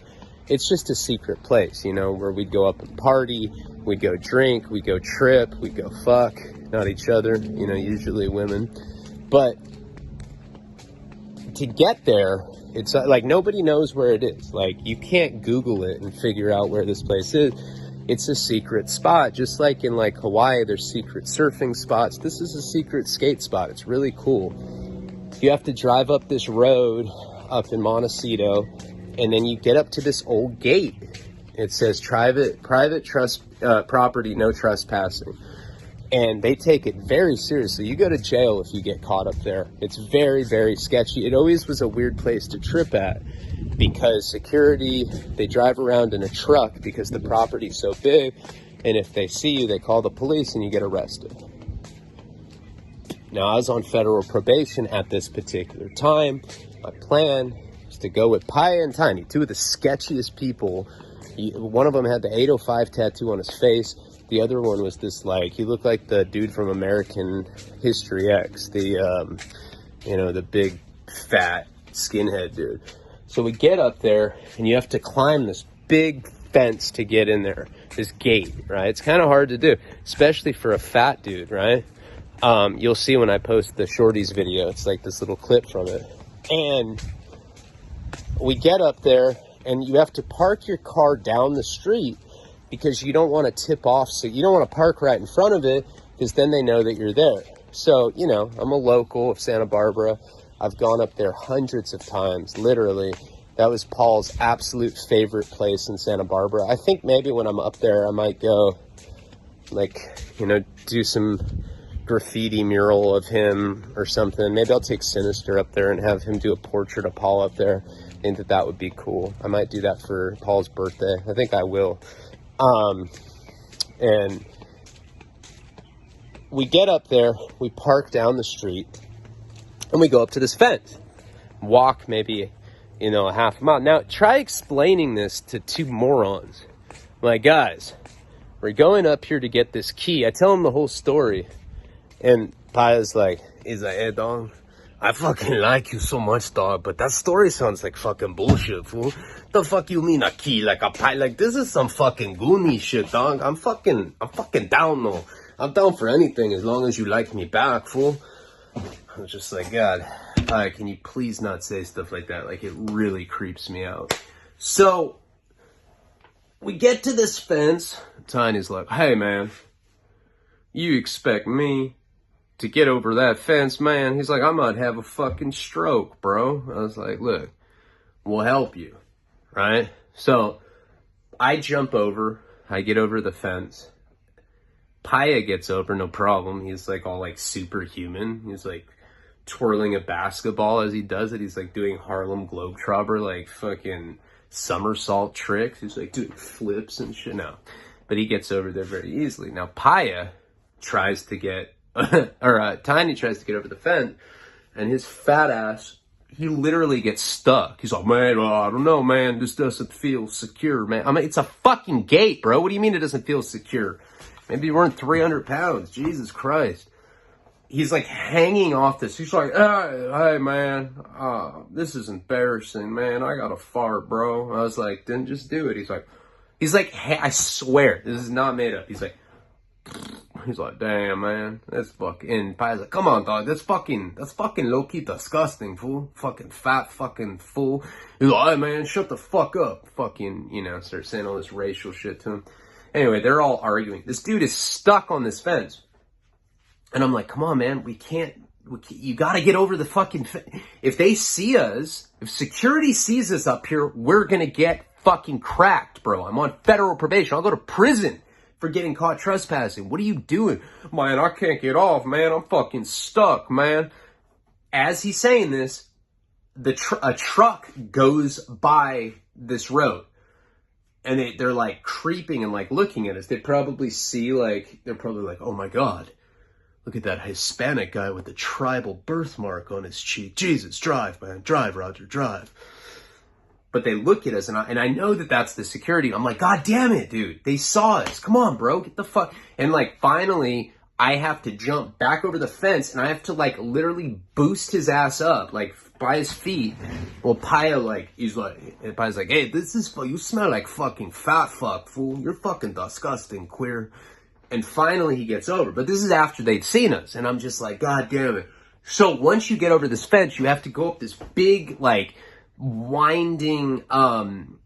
it's just a secret place, you know, where we'd go up and party, we'd go drink, we'd go trip, we'd go fuck, not each other, you know, usually women. But to get there, it's like nobody knows where it is. Like, you can't Google it and figure out where this place is. It's a secret spot, just like in like Hawaii, there's secret surfing spots. This is a secret skate spot. It's really cool. You have to drive up this road up in Montecito, and then you get up to this old gate. It says private trust property, no trespassing. And they take it very seriously. You go to jail if you get caught up there. It's very, very sketchy. It always was a weird place to trip at, because security, they drive around in a truck because the property's so big, and if they see you, they call the police and you get arrested. Now, I was on federal probation at this particular time. My plan was to go with Paya and Tiny, two of the sketchiest people. One of them had the 805 tattoo on his face. The other one was this, like, he looked like the dude from American History X, the, you know, the big, fat, skinhead dude. So we get up there, and you have to climb this big fence to get in there, this gate, right? It's kind of hard to do, especially for a fat dude, right? You'll see when I post the Shorties video, it's like this little clip from it. And we get up there, and you have to park your car down the street, because you don't want to tip off, so you don't want to park right in front of it, because then they know that you're there. So, you know, I'm a local of Santa Barbara. I've gone up there hundreds of times, literally. That was Paul's absolute favorite place in Santa Barbara. I think maybe when I'm up there, I might go, like, you know, do some graffiti mural of him or something. Maybe I'll take Sinister up there and have him do a portrait of Paul up there. I think that would be cool. I might do that for Paul's birthday. I think I will. And we get up there, we park down the street, and we go up to this fence, walk maybe, you know, a half a mile. Now, try explaining this to two morons. I'm like, guys, we're going up here to get this key. I tell them the whole story, and Paya's like, he's like, hey, dog, I fucking like you so much, dog, but that story sounds like fucking bullshit, fool. The fuck you mean a key, like a pie? Like, this is some fucking Goonie shit, dog. I'm fucking down, though. I'm down for anything as long as you like me back, fool. I was just like, God, can you please not say stuff like that? Like, it really creeps me out. So, we get to this fence. Tiny's like, hey, man, You expect me to get over that fence, man? He's like, I might have a fucking stroke, bro. I was like, look, we'll help you, right? So I jump over, I get over the fence. Paya gets over, no problem. He's like all like superhuman. He's like twirling a basketball as he does it. He's like doing Harlem Globetrotter, like fucking somersault tricks. He's like doing flips and shit. No, but he gets over there very easily. Now Paya tries to get, Tiny tries to get over the fence, and his fat ass, he literally gets stuck. He's like, man, I don't know, man. This doesn't feel secure, man. I mean, it's a fucking gate, bro. What do you mean it doesn't feel secure? Maybe you weren't 300 pounds. Jesus Christ. He's like hanging off this. He's like, hey man, this is embarrassing, man. I got to fart, bro. I was like, then just do it. He's like, hey, I swear, this is not made up. He's like, damn, man, that's fucking. And Pi's like, come on, dog, that's fucking low-key disgusting, fool. Fucking fat, fucking fool. He's like, hey man, shut the fuck up. Fucking, start saying all this racial shit to him. Anyway, they're all arguing. This dude is stuck on this fence. And I'm like, come on, man, you gotta get over the fucking fence. If they see us, if security sees us up here, we're gonna get fucking cracked, bro. I'm on federal probation. I'll go to prison for getting caught trespassing. What are you doing? Man, I can't get off, man. I'm fucking stuck, man. As he's saying this, a truck goes by this road. And they're like creeping and like looking at us. They probably see they're probably like, oh my God, look at that Hispanic guy with the tribal birthmark on his cheek. Jesus, drive, man. Drive, Roger, drive. But they look at us and I know that that's the security. I'm like, God damn it, dude. They saw us. Come on, bro. Get the fuck. And like finally I have to jump back over the fence and I have to like literally boost his ass up, like by his feet. Well, Paya's like, hey, you smell like fucking fat fuck, fool. You're fucking disgusting, queer. And finally he gets over. But this is after they'd seen us. And I'm just like, God damn it. So once you get over this fence, you have to go up this big, like, winding,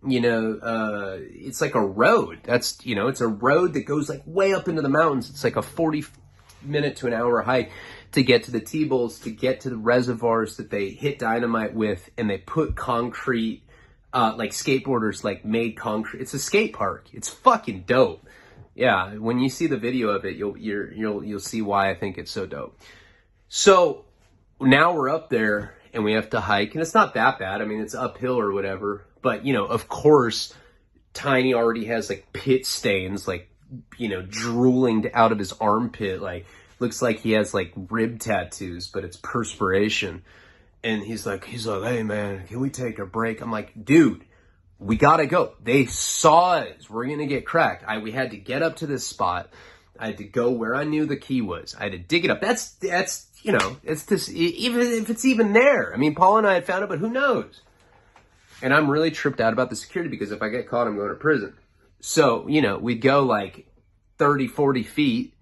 it's like a road. It's a road that goes like way up into the mountains. It's like a 40-minute to an hour hike to get to the T-bowls, to get to the reservoirs that they hit dynamite with, and they put concrete, like skateboarders like made concrete. It's a skate park. It's fucking dope. Yeah, when you see the video of it, you'll see why I think it's so dope. So now we're up there and we have to hike, and it's not that bad. I mean, it's uphill or whatever, but of course, Tiny already has like pit stains, like drooling out of his armpit, like. Looks like he has like rib tattoos, but it's perspiration. And he's like, hey man, can we take a break? I'm like, dude, we gotta go. They saw us. We're gonna get cracked. We had to get up to this spot. I had to go where I knew the key was. I had to dig it up. That's it's this, even if it's even there. I mean, Paul and I had found it, but who knows? And I'm really tripped out about the security because if I get caught, I'm going to prison. So, we'd go like 30, 40 feet.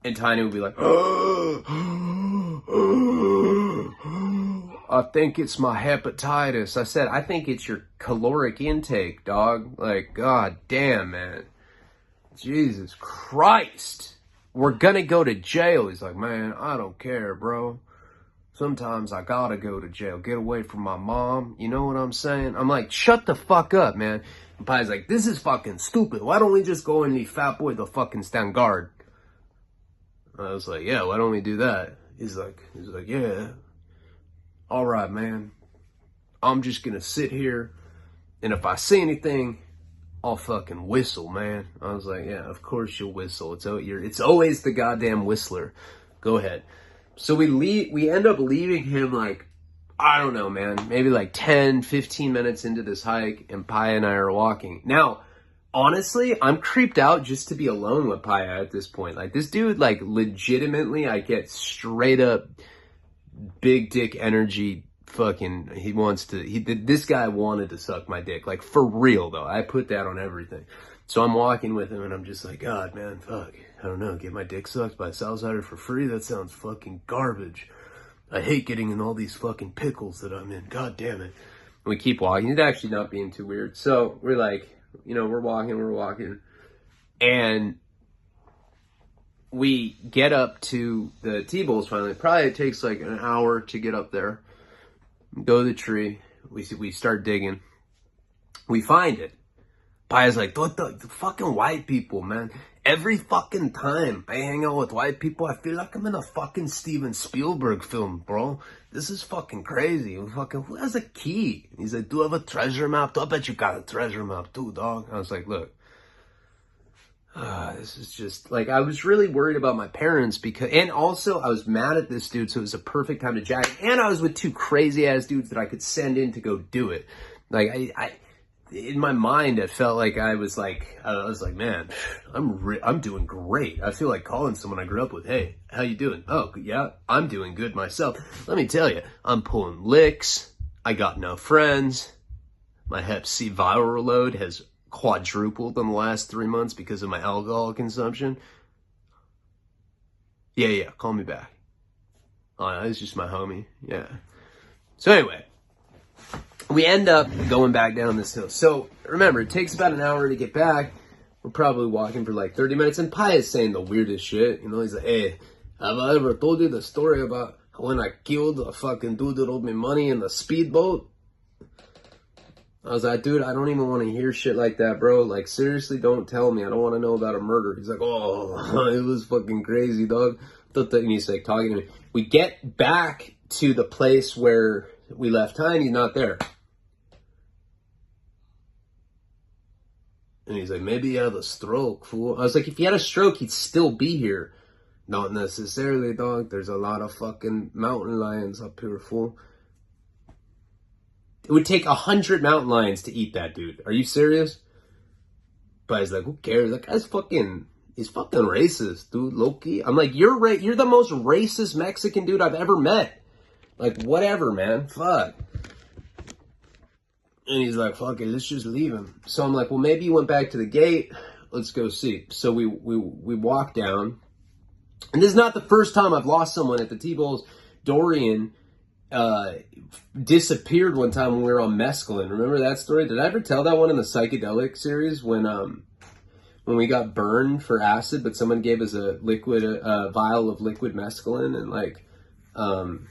And Tiny would be like, I think it's my hepatitis. I said, I think it's your caloric intake, dog. Like, God damn, man. Jesus Christ. We're gonna go to jail. He's like, man, I don't care, bro. Sometimes I gotta go to jail. Get away from my mom. You know what I'm saying? I'm like, shut the fuck up, man. And Pi's like, this is fucking stupid. Why don't we just go and leave Fat Boy the fucking stand guard? I was like, yeah, why don't we do that? He's like, yeah. All right, man. I'm just gonna sit here, and if I see anything, I'll fucking whistle, man. I was like, yeah, of course you'll whistle. It's always the goddamn whistler. Go ahead. So we end up leaving him like, I don't know, man, maybe like 10, 15 minutes into this hike, and Paya and I are walking. Now, honestly, I'm creeped out just to be alone with Paya at this point. Like, this dude, like, legitimately, I get straight up big dick energy fucking, this guy wanted to suck my dick. Like, for real, though. I put that on everything. So I'm walking with him, and I'm just like, God, man, fuck. I don't know, get my dick sucked by a Southsider for free? That sounds fucking garbage. I hate getting in all these fucking pickles that I'm in. God damn it. We keep walking. He's actually not being too weird. So we're like, we're walking. And we get up to the T-Bowls finally. Probably it takes like an hour to get up there. Go to the tree. We start digging. We find it. Paya's like, what the fucking white people, man. Every fucking time I hang out with white people, I feel like I'm in a fucking Steven Spielberg film, bro. This is fucking crazy. Who has a key? He's like, do you have a treasure map? I bet you got a treasure map too, dog. I was like, look. This is just, like, I was really worried about my parents and also I was mad at this dude, so it was a perfect time to jack. And I was with two crazy-ass dudes that I could send in to go do it. Like, I in my mind, it felt like I was like, man, I'm doing great. I feel like calling someone I grew up with, hey, how you doing? Oh, yeah, I'm doing good myself. Let me tell you, I'm pulling licks. I got no friends. My Hep C viral load has quadrupled in the last 3 months because of my alcohol consumption. Yeah, call me back. Oh, no, it's just my homie. Yeah. So anyway, we end up going back down this hill. So remember, it takes about an hour to get back. We're probably walking for like 30 minutes. And Pai is saying the weirdest shit. You know, he's like, hey, have I ever told you the story about when I killed a fucking dude that owed me money in the speedboat? I was like, dude, I don't even want to hear shit like that, bro. Like, seriously, don't tell me. I don't want to know about a murder. He's like, oh, it was fucking crazy, dog. And he's like talking to me. We get back to the place where we left Ty, and he's not there. And he's like, maybe he had a stroke, fool. I was like, if he had a stroke, he'd still be here. Not necessarily, dog. There's a lot of fucking mountain lions up here, fool. It would take 100 mountain lions to eat that dude. Are you serious? But he's like, who cares? That guy's he's fucking racist, dude, Loki. I'm like, you're the most racist Mexican dude I've ever met. Like, whatever, man. Fuck. And he's like, fuck it, let's just leave him. So I'm like, well, maybe he went back to the gate. Let's go see. So we walk down. And this is not the first time I've lost someone at the T-Bowls. Dorian disappeared one time when we were on mescaline. Remember that story? Did I ever tell that one in the psychedelic series when we got burned for acid, but someone gave us a vial of liquid mescaline, and like, I'm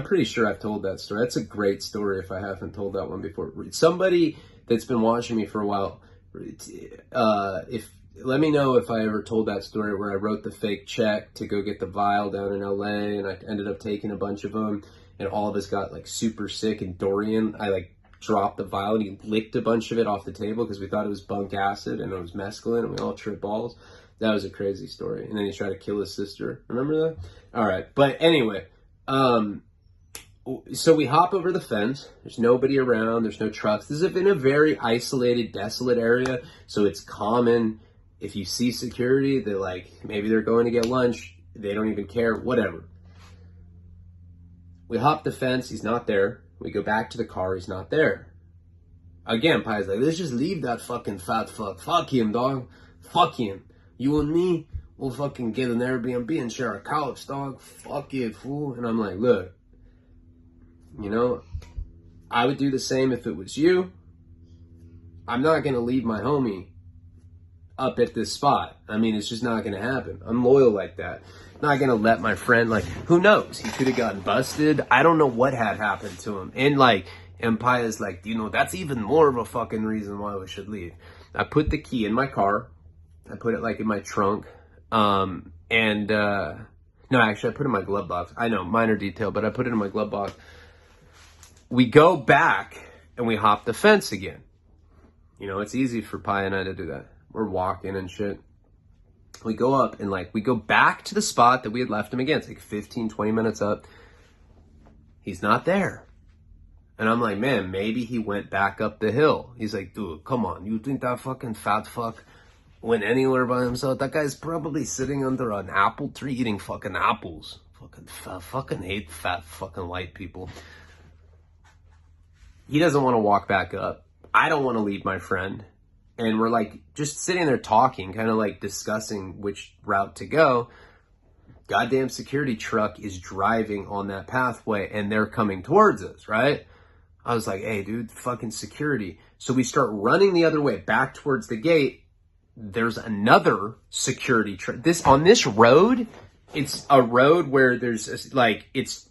pretty sure I've told that story. That's a great story if I haven't told that one before. Somebody that's been watching me for a while, let me know if I ever told that story where I wrote the fake check to go get the vial down in LA, and I ended up taking a bunch of them, and all of us got like super sick, and Dorian, I like dropped the vial and he licked a bunch of it off the table because we thought it was bunk acid and it was mescaline, and we all tripped balls. That was a crazy story. And then he tried to kill his sister. Remember that? All right. But anyway, so we hop over the fence. There's nobody around. There's no trucks. This is in a very isolated, desolate area. So it's common if you see security, they're like, maybe they're going to get lunch. They don't even care. Whatever. We hop the fence. He's not there. We go back to the car. He's not there. Again, Pai's like, let's just leave that fucking fat fuck. Fuck him, dog. Fuck him. You and me, we'll fucking get an Airbnb and share a couch, dog. Fuck it, fool. And I'm like, look, you know, I would do the same if it was you. I'm not going to leave my homie up at this spot. I mean, it's just not going to happen. I'm loyal like that. Not going to let my friend, like, who knows? He could have gotten busted. I don't know what had happened to him. And like, Empire's like, you know, that's even more of a fucking reason why we should leave. I put the key in my car. I put it like in my trunk. No, actually I put it in my glove box. I know, minor detail, but I put it in my glove box. We go back and we hop the fence again. You know, it's easy for Pi and I to do that. We're walking and shit. We go up and like, we go back to the spot that we had left him again. It's like 15, 20 minutes up. He's not there. And I'm like, man, maybe he went back up the hill. He's like, dude, come on. You think that fucking fat fuck went anywhere by himself? That guy's probably sitting under an apple tree eating fucking apples. Fucking hate fat fucking white people. He doesn't want to walk back up. I don't want to leave my friend. And we're like just sitting there talking, kind of like discussing which route to go. Goddamn security truck is driving on that pathway and they're coming towards us, right? I was like, hey, dude, fucking security. So we start running the other way back towards the gate. there's another security on this road. It's a road where there's like, it's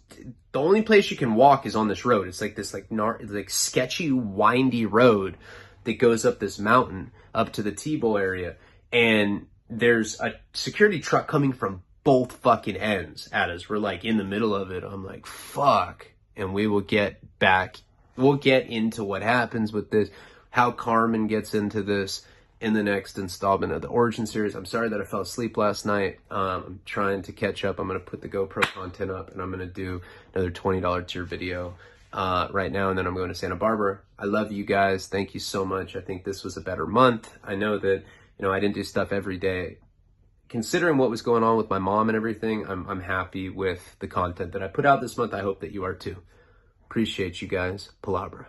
the only place you can walk is on this road. It's like this like sketchy, windy road that goes up this mountain up to the T-Bowl area. And there's a security truck coming from both fucking ends at us. We're like in the middle of it. I'm like, fuck. And we will get back. We'll get into what happens with this, how Carmen gets into this in the next installment of the Origin series. I'm sorry that I fell asleep last night. I'm trying to catch up. I'm going to put the GoPro content up, and I'm going to do another $20 tier video right now, and then I'm going to Santa Barbara. I love you guys. Thank you so much. I think this was a better month. I know that, I didn't do stuff every day. Considering what was going on with my mom and everything, I'm happy with the content that I put out this month. I hope that you are too. Appreciate you guys. Palabra.